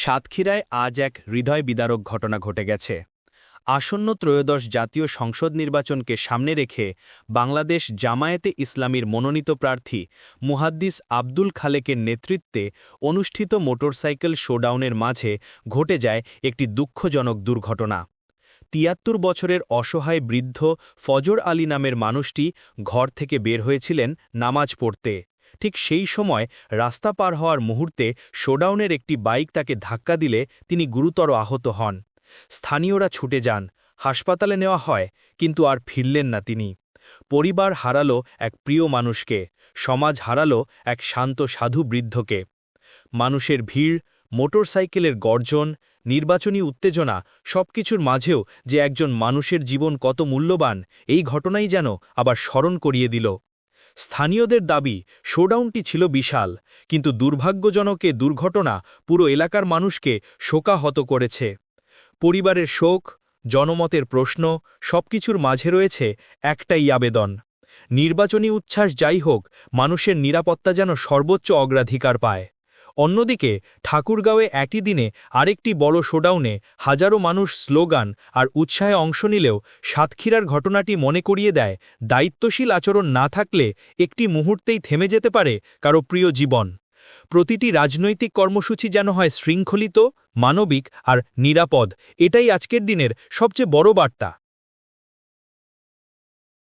সাতক্ষীরায় আজ এক হৃদয় বিদারক ঘটনা ঘটে গেছে। আসন্ন ত্রয়োদশ জাতীয় সংসদ নির্বাচনকে সামনে রেখে বাংলাদেশ জামায়াতে ইসলামীর মনোনীত প্রার্থী মুহাদ্দিস আব্দুল খালেকের নেতৃত্বে অনুষ্ঠিত মোটরসাইকেল শোডাউনের মাঝে ঘটে যায় একটি দুঃখজনক দুর্ঘটনা। ৭৩ বছরের অসহায় বৃদ্ধ ফজর আলী নামের মানুষটি ঘর থেকে বের হয়েছিলেন নামাজ পড়তে। ঠিক সেই সময় রাস্তা পার হওয়ার মুহূর্তে শোডাউনের একটি বাইক তাকে ধাক্কা দিলে তিনি গুরুতর আহত হন। স্থানীয়রা ছুটে যান, হাসপাতালে নেওয়া হয়, কিন্তু আর ফিরলেন না তিনি। পরিবার হারালো এক প্রিয় মানুষকে, সমাজ হারালো এক শান্ত সাধু বৃদ্ধকে। মানুষের ভিড়, মোটরসাইকেলের গর্জন, নির্বাচনী উত্তেজনা সবকিছুর মাঝেও যে একজন মানুষের জীবন কত মূল্যবান, এই ঘটনাই যেন আবার স্মরণ করিয়ে দিল। স্থানীয়দের দাবি, শোডাউনটি ছিল বিশাল, কিন্তু দুর্ভাগ্যজনক এ দুর্ঘটনা পুরো এলাকার মানুষকে শোকাহত করেছে। পরিবারের শোক, জনমতের প্রশ্ন, সবকিছুর মাঝে রয়েছে একটাই আবেদন। নির্বাচনী উচ্ছ্বাস যাই হোক, মানুষের নিরাপত্তা যেন সর্বোচ্চ অগ্রাধিকার পায়। অন্যদিকে ঠাকুরগাঁওয়ে একই দিনে আরেকটি বড় শোডাউনে হাজারো মানুষ স্লোগান আর উৎসাহে অংশ নিলেও সাতক্ষীরার ঘটনাটি মনে করিয়ে দেয়, দায়িত্বশীল আচরণ না থাকলে একটি মুহূর্তেই থেমে যেতে পারে কারো প্রিয় জীবন। প্রতিটি রাজনৈতিক কর্মসূচি যেন হয় শৃঙ্খলিত, মানবিক আর নিরাপদ, এটাই আজকের দিনের সবচেয়ে বড় বার্তা।